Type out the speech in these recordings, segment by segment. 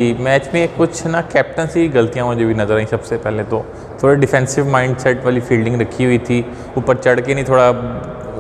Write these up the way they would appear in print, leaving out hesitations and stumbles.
Match में कुछ ना कैप्टनसी की गलतियाँ मुझे भी नज़र आई। सबसे पहले तो थोड़ा डिफेंसिव माइंडसेट वाली फील्डिंग रखी हुई थी, ऊपर चढ़ के नहीं थोड़ा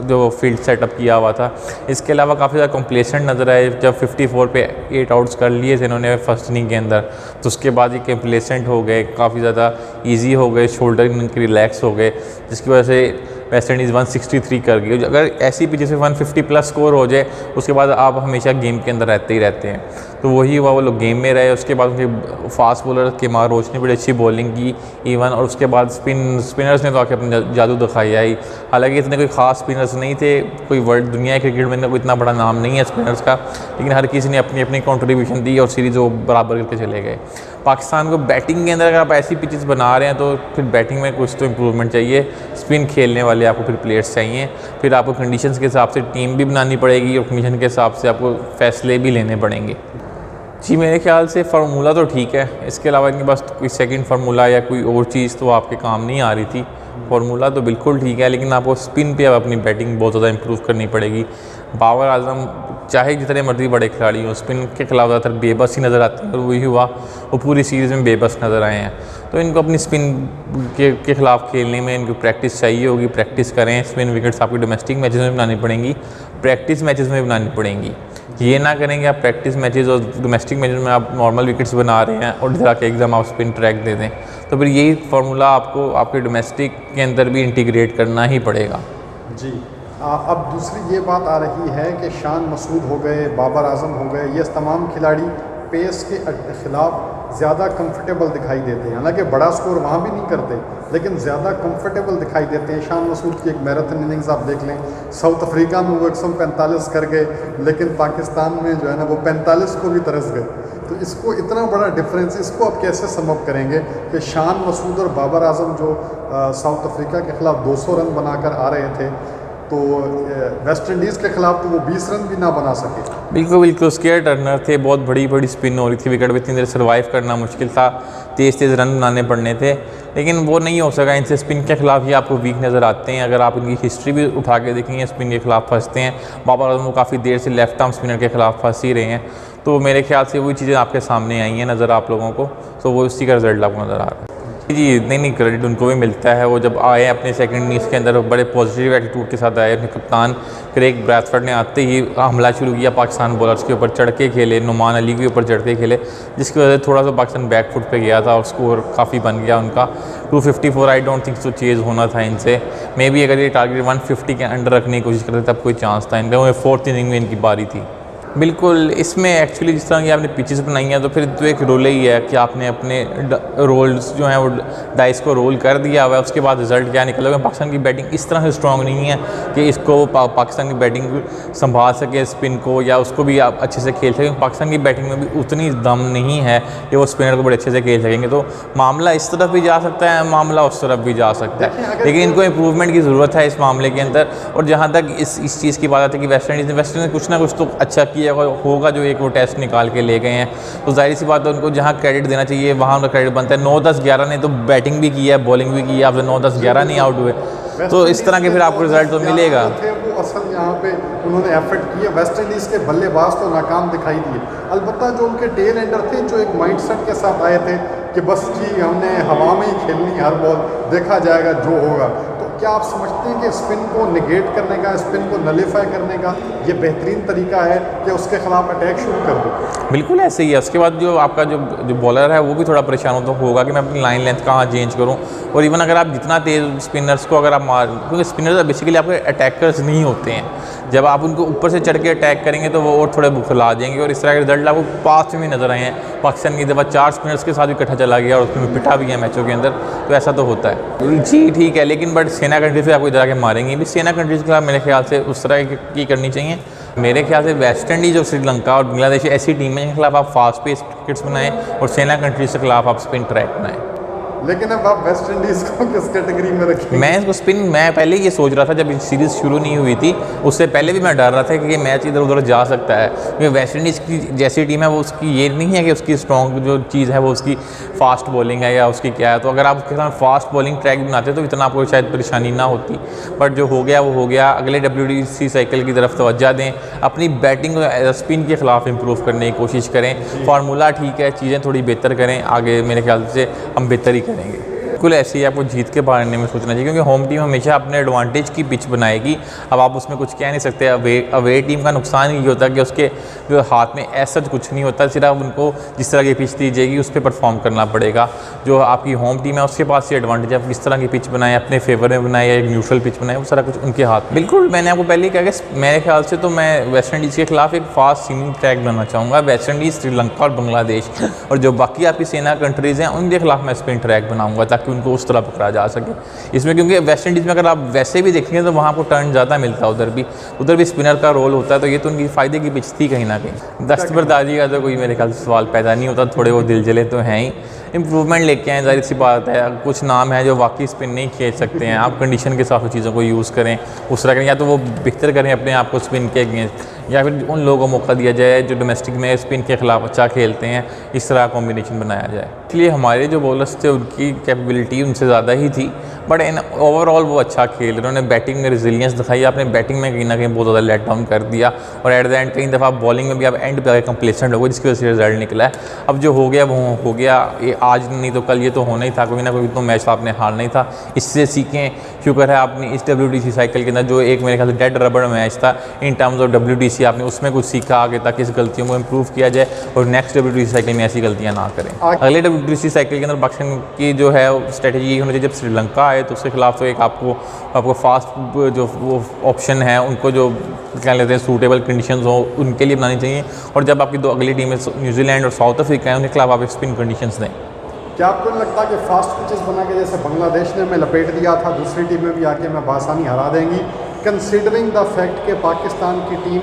जो फील्ड सेटअप किया हुआ था। इसके अलावा काफ़ी ज़्यादा कंप्लेसेंट नज़र आए। जब 54 पे 8 आउट्स कर लिए थे इन्होंने फर्स्ट इनिंग के अंदर, तो उसके बाद ये कंप्लेसेंट हो गए, काफ़ी ज़्यादा ईजी हो गए, शोल्डर इनके रिलैक्स हो गए, जिसकी वजह से वेस्ट इंडीज़ 163 कर गई। अगर ऐसी पिच से 150 प्लस स्कोर हो जाए उसके बाद आप हमेशा गेम के अंदर रहते ही रहते हैं। तो वही हुआ, वो लोग गेम में रहे। उसके बाद उनके फास्ट बॉलर केमार रोच ने बड़ी अच्छी बॉलिंग की इवन, और उसके बाद स्पिनर्स ने तो आके अपनी जादू दिखाया ही। हालांकि इतने कोई ख़ास स्पिनर्स नहीं थे, कोई वर्ल्ड दुनिया क्रिकेट में इतना बड़ा नाम नहीं है स्पिनर्स का, लेकिन हर किसी ने अपनी अपनी कॉन्ट्रीब्यूशन दी और सीरीज़ वो बराबर करके चले गए। पाकिस्तान को बैटिंग के अंदर अगर आप ऐसी पिचेस बना रहे हैं तो फिर बैटिंग में कुछ तो इम्प्रूवमेंट चाहिए। स्पिन खेलने वाले आपको फिर प्लेयर्स चाहिए, फिर आपको कंडीशंस के हिसाब से टीम भी बनानी पड़ेगी और कंडीशन के हिसाब से आपको फैसले भी लेने पड़ेंगे। जी मेरे ख्याल से फार्मूला तो ठीक है, इसके अलावा इनके पास कोई सेकंड फार्मूला या कोई और चीज़ तो आपके काम नहीं आ रही थी। फार्मूला तो बिल्कुल ठीक है, लेकिन आपको स्पिन पे अब अपनी बैटिंग बहुत ज़्यादा इंप्रूव करनी पड़ेगी। बाबर आजम चाहे जितने मर्जी बड़े खिलाड़ी हों, स्पिन के खिलाफ ज़्यादातर बेबस ही नज़र आते हैं, और वही हुआ, वो पूरी सीरीज़ में बेबस नज़र आए हैं। तो इनको अपनी स्पिन के खिलाफ खेलने में इनको प्रैक्टिस चाहिए होगी, प्रैक्टिस करें। स्पिन विकेट्स आपकी डोमेस्टिक मैचेस में बनानी पड़ेंगी, प्रैक्टिस मैचेस में बनानी पड़ेंगी। ये ना करेंगे आप प्रैक्टिस मैचेस और डोमेस्टिक मैचेस में आप नॉर्मल विकेट्स बना रहे हैं और इधर आके एकदम आप स्पिन ट्रैक दे दें, तो फिर यही फार्मूला आपको आपके डोमेस्टिक के अंदर भी इंटीग्रेट करना ही पड़ेगा। जी अब दूसरी ये बात आ रही है कि शान मसूद हो गए, बाबर आजम हो गए, ये तमाम खिलाड़ी पेस के ख़िलाफ़ ज़्यादा कंफर्टेबल दिखाई देते हैं। हालांकि बड़ा स्कोर वहाँ भी नहीं करते, लेकिन ज़्यादा कंफर्टेबल दिखाई देते हैं। शान मसूद की एक मैराथन इनिंग्स आप देख लें, साउथ अफ्रीका में वो 145 कर गए, लेकिन पाकिस्तान में जो है ना वो 45 को भी तरस गए। तो इसको इतना बड़ा डिफरेंस, इसको आप कैसे समअप करेंगे कि शान मसूद और बाबर आजम जो साउथ अफ्रीका के ख़िलाफ़ 200 रन बनाकर आ रहे थे, तो वेस्ट इंडीज़ के ख़िलाफ़ तो वो 20 रन भी ना बना सके। बिल्कुल बिल्कुल स्केयर टर्नर थे, बहुत बड़ी बड़ी स्पिन हो रही थी, विकेट पे इतनी देर सर्वाइव करना मुश्किल था, तेज़ तेज़ रन बनाने पड़ने थे, लेकिन वो नहीं हो सका। इनसे स्पिन के खिलाफ ही आपको वीक नज़र आते हैं। अगर आप इनकी हिस्ट्री भी उठा के देखेंगे, स्पिन के खिलाफ फंसते हैं। बाबर आजम को काफ़ी देर से लेफ्ट आर्म स्पिनर के खिलाफ फंस ही रहे हैं, तो मेरे ख्याल से वही चीज़ें आपके सामने आई हैं नज़र आप लोगों को, तो वो उसी का रिजल्ट आपको नज़र आ रहा है। जी नहीं क्रेडिट उनको भी मिलता है। वो जब आए अपने सेकंड इनिंग्स के अंदर बड़े पॉजिटिव एटीट्यूड के साथ आए। अपने कप्तान क्रेग ब्रैथवार्ड ने आते ही हमला शुरू किया, पाकिस्तान बॉलर्स के ऊपर चढ़ के खेले, नुमान अली के ऊपर चढ़ के खेले, जिसकी वजह से थोड़ा सा पाकिस्तान बैक फुट पे गया था और स्कोर काफ़ी बन गया उनका 254। I don't think so Chase होना था इनसे। मे बी अगर ये टारगेट 150 के अंडर रखने की कोशिश करते तब कोई चांस था इनका। वो 4th इनिंग में इनकी बारी थी। बिल्कुल, इसमें एक्चुअली जिस तरह की आपने पिचेस बनाई हैं, तो फिर तो एक रोल ही है कि आपने अपने रोल्स जो हैं वो डाइस को रोल कर दिया हुआ है। उसके बाद रिजल्ट क्या निकला हुआ है। पाकिस्तान की बैटिंग इस तरह से स्ट्रॉन्ग नहीं है कि इसको पाकिस्तान की बैटिंग संभाल सके स्पिन को, या उसको भी आप अच्छे से खेल सकें। पाकिस्तान की बैटिंग में भी उतनी दम नहीं है कि वो स्पिनर को बड़े अच्छे से खेल सकेंगे। तो मामला इस तरफ भी जा सकता है, मामला उस तरफ भी जा सकता है, लेकिन इनको इम्प्रूवमेंट की ज़रूरत है इस मामले के अंदर। और जहाँ तक इस चीज़ की बात आती है कि वेस्ट इंडीज़ ने कुछ ना कुछ तो अच्छा किया होगा, जो एक वो टेस्ट निकाल के ले गए हैं, तो जाहिर सी बात है उनको जहाँ क्रेडिट देना चाहिए वहाँ उनका क्रेडिट बनता है। 9-10-11 ने तो बैटिंग भी की है, बॉलिंग भी की है, आप 9-10-11 नहीं आउट हुए, तो इस तरह के फिर आपको रिजल्ट तो मिलेगा। वो असल यहाँ पे उन्होंने एफर्ट किया। वेस्ट इंडीज़ के बल्लेबाज तो नाकाम दिखाई दिए, अलबत्ता जो उनके टेल एंडर थे जो एक माइंडसेट के साथ आए थे कि बस जी हमने हवा में ही खेलनी, हर बॉल देखा जाएगा जो होगा। तो क्या आप समझते हैं कि स्पिन को निगेट करने का, स्पिन को नलीफाई करने का ये बेहतरीन तरीका है कि उसके खिलाफ अटैक शुरू कर दो? बिल्कुल ऐसे ही है। उसके बाद जो आपका जो बॉलर है वो भी थोड़ा परेशान होगा कि मैं अपनी लाइन लेंथ कहाँ चेंज करूँ। और इवन अगर आप जितना तेज़ स्पिनर्स को अगर आप क्योंकि स्पिनर्स बेसिकली आपके अटैकर्स नहीं होते हैं, जब आप उनको ऊपर से चढ़ के अटैक करेंगे तो वो और थोड़े बुखला जाएंगे। और इस तरह के रिजल्ट आपको पास्ट में नजर आए हैं। पाकिस्तान की दफ़ा 4 स्पिनर्स के साथ भी इकट्ठा चला गया और उसमें पिटा भी है मैचों के अंदर, तो ऐसा तो होता है। जी ठीक है, लेकिन बट सेना कंट्रीज से आपको इधर आके मारेंगे भी। सेना कंट्रीज़ के खिलाफ मेरे ख्याल से उस तरह की करनी चाहिए। मेरे ख्याल से वेस्ट इंडीज़ और श्रीलंका और बांग्लादेश ऐसी टीमें जिनके खिलाफ आप फास्ट पेस विकेट्स बनाएं, और सेना कंट्रीज के खिलाफ आप स्पिन ट्रैक बनाएं। लेकिन अब आप वेस्ट इंडीज़ को किस कैटेगरी में रखेंगे? मैं इसको स्पिन, मैं पहले ये सोच रहा था जब सीरीज़ शुरू नहीं हुई थी, उससे पहले भी मैं डर रहा था कि ये मैच इधर उधर जा सकता है, क्योंकि वेस्ट इंडीज़ की जैसी टीम है वो उसकी ये नहीं है कि उसकी स्ट्रॉन्ग जो चीज़ है वो उसकी फास्ट बॉलिंग है या उसकी क्या है। तो अगर आप उसके साथ फास्ट बॉलिंग ट्रैक बनाते तो इतना आपको शायद परेशानी ना होती, बट जो हो गया वो हो गया। अगले WTC साइकिल की तरफ तवज्जो दें, अपनी बैटिंग को स्पिन के ख़िलाफ़ इम्प्रूव करने की कोशिश करें। फार्मूला ठीक है, चीज़ें थोड़ी बेहतर करें, आगे मेरे ख्याल से हम बेहतर ही करेंगे। बिल्कुल ऐसे ही आपको जीत के बारे में सोचना चाहिए, क्योंकि होम टीम हमेशा अपने एडवांटेज की पिच बनाएगी। अब आप उसमें कुछ कह नहीं सकते। अवे टीम का नुकसान ये होता है कि उसके जो हाथ में ऐसा कुछ नहीं होता, सिर्फ उनको जिस तरह की पिच दी जाएगी उस पर परफॉर्म करना पड़ेगा। जो आपकी होम टीम है उसके पास ये एडवांटेज है, आप किस तरह की पिच बनाएं, अपने फेवर में बनाएं या एक न्यूट्रल पिच बनाएं, वो सारा कुछ उनके हाथ में। बिल्कुल, मैंने आपको पहले ही कहा कि मेरे ख्याल से तो मैं वेस्ट इंडीज़ के खिलाफ एक फास्ट सीमिंग ट्रैक बनाना चाहूँगा। वेस्ट इंडीज़, श्रीलंका और बांग्लादेश और जो बाकी आपकी सेना कंट्रीज़ हैं उनके खिलाफ मैं स्पिन ट्रैक बनाऊँगा, ताकि उनको उस तरह पकड़ा जा सके इसमें। क्योंकि वेस्ट इंडीज़ में अगर आप वैसे भी देखेंगे तो वहाँ आपको टर्न ज़्यादा मिलता है, उधर भी स्पिनर का रोल होता है, तो ये तो उनकी फ़ायदे की पिच थी कहीं ना कहीं। दस्तबरदारी का तो कोई मेरे ख्याल से सवाल पैदा नहीं होता, थोड़े वो दिल जले तो हैं ही। इम्प्रूवमेंट लेके आएँ, जाहिर सी बात है। कुछ नाम है जो वाकई स्पिन नहीं खेल सकते हैं, आप कंडीशन के हिसाब से चीज़ों को यूज़ करें, उस तरह करें, या तो वो बेहतर करें अपने आप को स्पिन के अगेंस्ट, या फिर उन लोगों को मौका दिया जाए जो डोमेस्टिक में स्पिन के खिलाफ अच्छा खेलते हैं, इस तरह कॉम्बिनेशन बनाया जाए। इसलिए हमारे जो बॉलर्स थे उनकी कैपेबिलिटी उनसे ज़्यादा ही थी, बट इन ओवरऑल वो अच्छा खेल रहे। उन्होंने बैटिंग में रिजिलियंस दिखाई, आपने बैटिंग में कहीं ना कहीं बहुत ज़्यादा लेट डाउन कर दिया, और एट द एंड कई दफ़ा बॉलिंग में भी आप एंड पे आगे कंप्लेसेंट हो गए, जिसकी वजह से रिजल्ट निकला है। अब जो हो गया वो हो गया, ये आज नहीं तो कल ये तो होना ही था, कोई ना कोई तो मैच आपने हारना ही था। इससे सीखें। शुक्र है आपने इस WTC साइकिल के अंदर जो एक मेरे ख्याल से डेड रबड़ मैच था इन टर्म्स ऑफ WTC, आपने उसमें कुछ सीखा आगे, ताकि इस गलतियों को इम्प्रूव किया जाए और नेक्स्ट WTC साइकिल में ऐसी गलतियाँ ना करें। अगले WTC साइकिल के अंदर पाकिस्तान की जो है स्ट्रेटजी ये होनी चाहिए, जब श्रीलंका आए तो उसके खिलाफ तो एक आपको फास्ट जो वो ऑप्शन है उनको जो क्या लेते हैं सूटेबल कंडीशंस हो उनके लिए बनानी चाहिए, और जब आपकी दो अगली टीमें न्यूजीलैंड और साउथ अफ्रीका है उनके खिलाफ आप स्पिन कंडीशंस दें। क्या आपको नहीं लगता कि फास्ट पिचेस बना के जैसे बांग्लादेश ने हमें लपेट दिया था, दूसरी टीमें भी आके हमें बासानी हरा देंगी, कंसिडरिंग द फैक्ट कि पाकिस्तान की टीम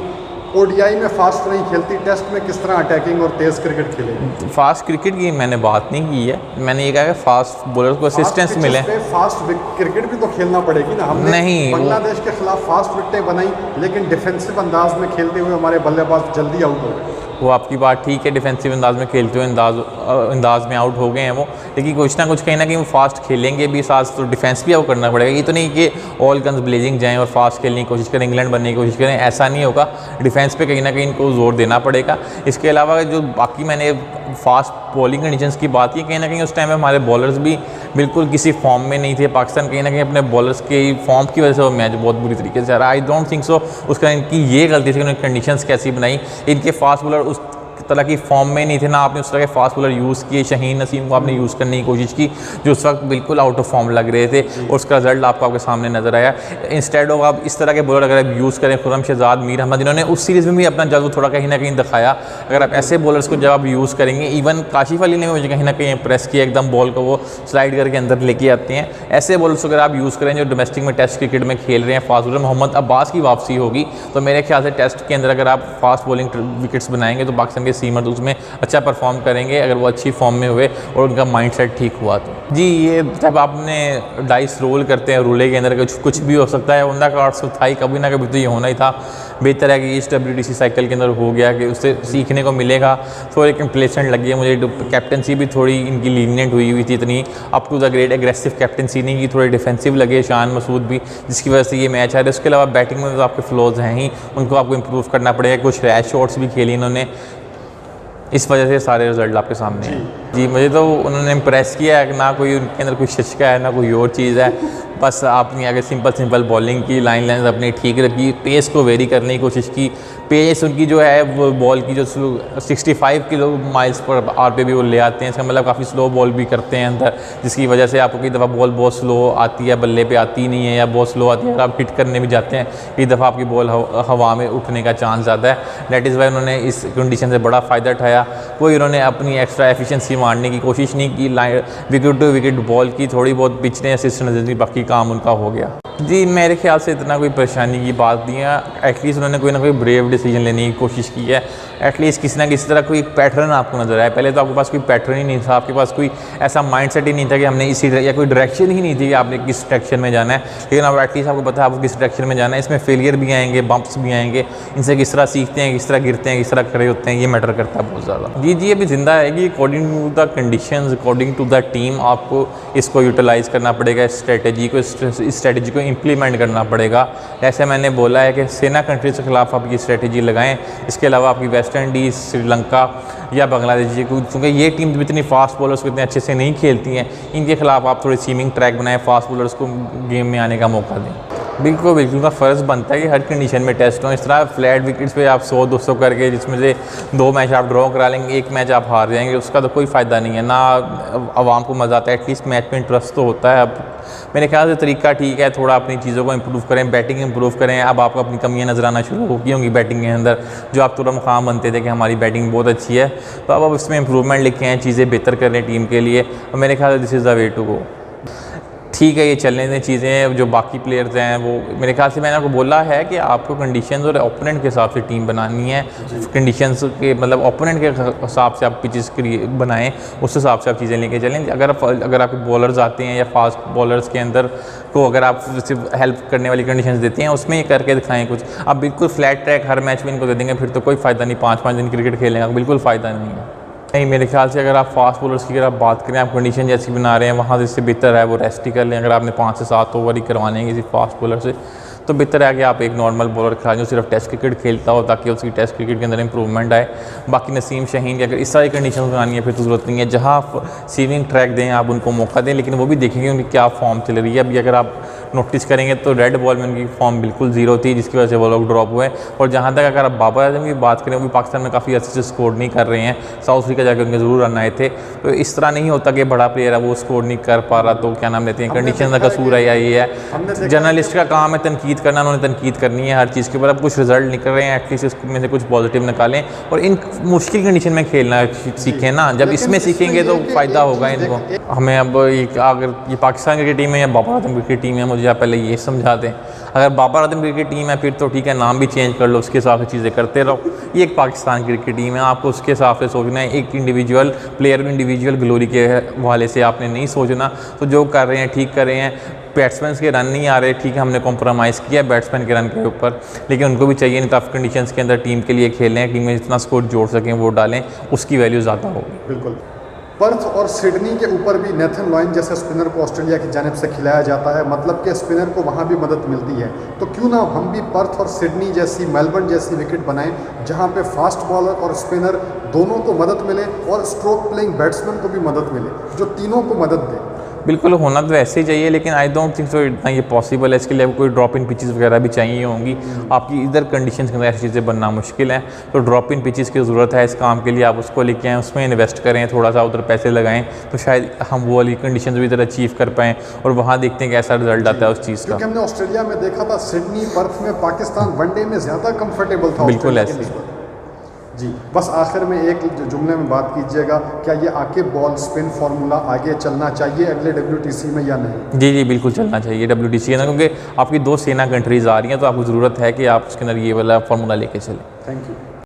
ODI में फास्ट नहीं खेलती, टेस्ट में किस तरह अटैकिंग और तेज़ क्रिकेट खेलेगी? फास्ट क्रिकेट की मैंने बात नहीं की है, मैंने ये कहा कि फास्ट बॉलर को असिस्टेंस मिले। फास्ट क्रिकेट भी तो खेलना पड़ेगी ना। हमने नहीं, बांग्लादेश के खिलाफ फास्ट विकेटें बनाई, लेकिन डिफेंसिव अंदाज में खेलते हुए हमारे बल्लेबाज जल्दी आउट हो गए। वो आपकी बात ठीक है, डिफेंसिव अंदाज में खेलते हुए अंदाज में आउट हो गए हैं वो, लेकिन कुछ ना कुछ कहीं ना कहीं वो फास्ट खेलेंगे भी, साथ तो डिफेंस भी आपको करना पड़ेगा। ये तो नहीं कि ऑल गन्स ब्लेजिंग जाएं और फास्ट खेलने की कोशिश करें, इंग्लैंड बनने की कोशिश करें, ऐसा नहीं होगा। डिफेंस पे कहीं ना कहीं इनको जोर देना पड़ेगा। इसके अलावा जो बाकी मैंने फास्ट बॉलिंग कंडीशंस की बात की, कहीं ना कहीं उस टाइम में हमारे बॉलर्स भी बिल्कुल किसी फॉर्म में नहीं थे। पाकिस्तान कहीं ना कहीं अपने बॉलर्स के फॉर्म की वजह से वो मैच बहुत बुरी तरीके से आ रहा है। आई डोंट थिंक सो उसका इनकी ये गलती थी कि उन्होंने कंडीशंस कैसी बनाई, इनके फास्ट बॉलर उस तरह की फॉर्म में नहीं थे, ना आपने उस तरह के फास्ट बॉलर यूज़ किए। शाहीन नसीम को आपने यूज़ करने की कोशिश की जो उस वक्त बिल्कुल आउट ऑफ फॉर्म लग रहे थे, और उसका रिजल्ट आपके सामने नजर आया। इंस्टेड ऑफ आप इस तरह के बॉलर अगर आप यूज़ करें, खुर्रम शहजाद, मीर अहमद, इन्होंने उस सीरीज़ में भी अपना जज्बा थोड़ा कहीं ना कहीं दिखाया। अगर आप ऐसे बॉलर्स को जब आप यूज़ करेंगे, इवन काशिफ अली ने मुझे कहीं ना कहीं इंप्रेस किया, एकदम बॉल को वो स्लाइड करके अंदर लेके आते हैं। ऐसे बॉलर्स अगर आप यूज़ करें जो डोमेस्टिक में टेस्ट क्रिकेट में खेल रहे हैं फास्ट बॉलर, मोहम्मद अब्बास की वापसी होगी तो मेरे ख्याल से टेस्ट के अंदर अगर आप फास्ट बॉलिंग विकेट्स बनाएंगे तो पाकिस्तान के सीमर उसमें अच्छा परफॉर्म करेंगे, अगर वो अच्छी फॉर्म में हुए और उनका माइंडसेट ठीक हुआ तो। जी, ये जब आपने डाइस रोल करते हैं रूले के अंदर कुछ भी हो सकता है, उनका कार्ड्स तो था ही, कभी ना कभी तो ये होना ही था। बेहतर है कि इस WTC साइकिल के अंदर हो गया कि उससे सीखने को मिलेगा। थोड़ी कंप्लेसेंट लगी है मुझे, कैप्टनसी भी थोड़ी इनकी लीनियंट हुई थी, इतनी up to the great aggressive captaincy नहीं की, थोड़ी डिफेंसिव लगे शान मसूद भी, जिसकी वजह से ये मैच है। उसके अलावा बैटिंग में तो आपके फ्लॉज हैं ही, उनको आपको इम्प्रूव करना पड़ेगा। कुछ रैश शॉट्स भी खेली इन्होंने, इस वजह से सारे रिजल्ट आपके सामने हैं। जी, मुझे तो उन्होंने इम्प्रेस किया है, ना कोई उनके अंदर कोई शिशका है ना कोई और चीज़ है। बस आपने आगे सिंपल बॉलिंग की, लाइन अपनी ठीक रखी, पेस को वेरी करने की कोशिश की। पेस उनकी जो है वो बॉल की जो 65 किलो माइल्स पर आवर पे भी वो ले आते हैं, इसका मतलब काफ़ी स्लो बॉल भी करते हैं अंदर, जिसकी वजह से आपको कई दफ़ा बॉल बहुत स्लो आती है, बल्ले पे आती नहीं है या बहुत स्लो आती है। अगर आप हिट करने भी जाते हैं कई दफ़ा आपकी बॉल हवा में उठने का चांस ज़्यादा है। दैट इज़ वाई उन्होंने इस कंडीशन से बड़ा फ़ायदा उठाया। कोई उन्होंने अपनी एक्स्ट्रा एफिशिएंसी मारने की कोशिश नहीं की, विकेट टू विकेट बॉल की थोड़ी बहुत पिच ने असिस्ट नजर दी, बाकी काम उनका हो गया। जी, मेरे ख्याल से इतना कोई परेशानी की बात नहीं है। एटलीस्ट उन्होंने कोई ना कोई ब्रेव डिसीजन लेने की कोशिश की है। एटलीस्ट किसी ना किसी तरह कोई पैटर्न आपको नज़र आया। पहले तो आपके पास कोई पैटर्न ही नहीं था, आपके पास कोई ऐसा माइंडसेट ही नहीं था कि हमने इसी या कोई डायरेक्शन ही नहीं थी कि आपने किस डायरेक्शन में जाना है। लेकिन अब एटलीस्ट आपको पता है आपको किस डायरेक्शन में जाना है। इसमें फेलियर भी आएंगे, बम्प्स भी आएंगे, इनसे किस तरह सीखते हैं, किस तरह गिरते हैं, किस तरह खड़े होते हैं, ये मैटर करता है बहुत ज़्यादा। जी, अभी ज़िंदा है कि according to the conditions, according to the team आपको इसको यूटिलाइज़ करना पड़ेगा, इस स्ट्रेटजी को इम्प्लीमेंट करना पड़ेगा। जैसे मैंने बोला है कि सेना कंट्रीज़ के खिलाफ आप ये स्ट्रेटजी लगाएं। इसके अलावा आपकी वेस्ट इंडीज़, श्रीलंका या बांग्लादेश, क्योंकि ये टीम इतनी फास्ट बॉलर्स को इतने अच्छे से नहीं खेलती हैं, इनके खिलाफ आप थोड़ी सीमिंग ट्रैक बनाएं, फास्ट बॉलर्स को गेम में आने का मौका दें। बिल्कुल का फ़र्ज़ बनता है कि हर कंडीशन में टेस्ट हों। इस तरह फ्लैट विकेट्स पे आप 100-200 करके जिसमें से 2 मैच आप ड्रॉ करा लेंगे, 1 मैच आप हार जाएंगे, उसका तो कोई फ़ायदा नहीं है, ना आवाम को मज़ा आता है। एटलीस्ट मैच में इंटरेस्ट तो होता है। अब मेरे ख्याल से तरीका ठीक है, थोड़ा अपनी चीज़ों को इम्प्रूव करें, बैटिंग इम्प्रूव करें। अब आपको अपनी कमियाँ नज़र आना शुरू हो गई होंगी बैटिंग के अंदर, जो आप तुरंत मुकाम बनते थे कि हमारी बैटिंग बहुत अच्छी है, तो अब इसमें इम्प्रूवमेंट लिखे हैं, चीज़ें बेहतर करें टीम के लिए। और मेरे ख्याल से this is the way to go. ठीक है, ये चलने दें चीज़ें। जो बाकी प्लेयर्स हैं वो मेरे ख्याल से मैंने आपको बोला है कि आपको कंडीशंस और ओपोनेंट के हिसाब से टीम बनानी है। कंडीशंस के मतलब ओपोनेंट के हिसाब से आप पिचेस बनाएं, उस हिसाब से आप चीज़ें लेके चलें। अगर आपके बॉलर्स आते हैं या फास्ट बॉलर्स के अंदर को अगर आप सिर्फ हेल्प करने वाली कंडीशंस देते हैं, उसमें ये करके दिखाएं कुछ। आप बिल्कुल फ्लैट ट्रैक हर मैच में इनको दे देंगे, फिर तो कोई फ़ायदा नहीं। 5-5 दिन क्रिकेट खेलेंगे, बिल्कुल फ़ायदा नहीं है। नहीं, मेरे ख्याल से अगर आप फास्ट बॉलर्स की अगर आप बात करें, आप कंडीशन जैसी बना रहे हैं, वहाँ से इससे बेहतर है वो रेस्ट ही कर लें। अगर आपने 5 से 7 ओवर ही करवाने हैं किसी फास्ट बॉलर से, तो बेहतर है कि आप एक नॉर्मल बॉलर खिला जो सिर्फ टेस्ट क्रिकेट खेलता हो, ताकि उसकी टेस्ट क्रिकेट के अंदर इंप्रूवमेंट आए। बाकी नसीम शाहीन की अगर इस सारी कंडीशन बनानी है फिर तो ज़रूरत नहीं है। जहाँ आप सीविंग ट्रैक दें, आप उनको मौका दें, लेकिन वो भी देखेंगे उनकी क्या फॉर्म चल रही है। अभी अगर आप नोटिस करेंगे तो रेड बॉल में उनकी फॉर्म बिल्कुल ज़ीरो थी, जिसकी वजह से वो लोग ड्रॉप हुए। और जहाँ तक अगर आप बाबर आजम की बात करें, वो भी पाकिस्तान में काफ़ी अच्छे से स्कोर नहीं कर रहे हैं। साउथ अफ्रीका जाकर उनके ज़रूर रन आए थे। तो इस तरह नहीं होता कि बड़ा प्लेयर है वो स्कोर नहीं कर पा रहा, तो क्या नाम लेते हैं, कंडीशन का कसूर है या ये है। जर्नलिस्ट का काम है तनकीद करना, उन्होंने तनकीद करनी है हर चीज़ के ऊपर। अब कुछ रिजल्ट निकल रहे हैं, एटलीस्ट इसमें से कुछ पॉजिटिव निकालें और इन मुश्किल कंडीशन में खेलना सीखें ना। जब इसमें सीखेंगे तो फ़ायदा होगा इनको। हमें अब अगर ये पाकिस्तान क्रिकेट टीम है या बाबर आजम क्रिकेट टीम है, मुझे आप पहले ये समझा दें। अगर बाबर आजम क्रिकेट टीम है फिर तो ठीक है, नाम भी चेंज कर लो, उसके हिसाब से चीज़ें करते रहो। ये एक पाकिस्तान क्रिकेट टीम है, आपको उसके हिसाब से सोचना है। एक इंडिविजुअल प्लेयर, इंडिविजुअल ग्लोरी के हवाले से आपने नहीं सोचना। तो जो कर रहे हैं ठीक कर रहे हैं। बैट्समैन के रन नहीं आ रहे, ठीक है, हमने कॉम्प्रोमाइज़ किया बैट्समैन के रन के ऊपर, लेकिन उनको भी चाहिए टफ कंडीशंस के अंदर टीम के लिए खेलें, टीम में जितना स्कोर जोड़ सकें वो डालें, उसकी वैल्यू ज़्यादा होगी। बिल्कुल। पर्थ और सिडनी के ऊपर भी नेथन लॉयन जैसे स्पिनर को ऑस्ट्रेलिया की जानिब से खिलाया जाता है, मतलब कि स्पिनर को वहाँ भी मदद मिलती है। तो क्यों ना हम भी पर्थ और सिडनी जैसी, मेलबर्न जैसी विकेट बनाएं, जहाँ पे फास्ट बॉलर और स्पिनर दोनों को मदद मिले और स्ट्रोक प्लेइंग बैट्समैन को भी मदद मिले, जो तीनों को मदद दे। बिल्कुल होना तो ऐसे ही चाहिए, लेकिन आई डोंट थिंक सो इतना ये पॉसिबल है। इसके लिए कोई ड्रॉप इन पिचेस वगैरह भी चाहिए होंगी। आपकी इधर कंडीशंस के अंदर ऐसी चीज़ें बनना मुश्किल है, तो ड्रॉप इन पिचेस की ज़रूरत है इस काम के लिए। आप उसको लेके आएँ, उसमें इन्वेस्ट करें, थोड़ा सा उधर पैसे लगाएं, तो शायद हम वो वाली कंडीशन भी इधर अचीव कर पाएँ और वहाँ देखते हैं कि ऐसा रिजल्ट आता है उस चीज़ का। क्योंकि हमने ऑस्ट्रेलिया में देखा था, सिडनी, पर्थ में पाकिस्तान वनडे में ज़्यादा कंफर्टेबल था। बिल्कुल ऐसे जी। बस आखिर में एक जुमले में बात कीजिएगा, क्या ये आकिब बॉल स्पिन फार्मूला आगे चलना चाहिए अगले WTC में या नहीं? जी बिल्कुल चलना चाहिए WTC के अंदर, क्योंकि आपकी 2 सेना कंट्रीज़ आ रही हैं, तो आपको ज़रूरत है कि आप उसके अंदर ये वाला फार्मूला लेके चलें। Thank you.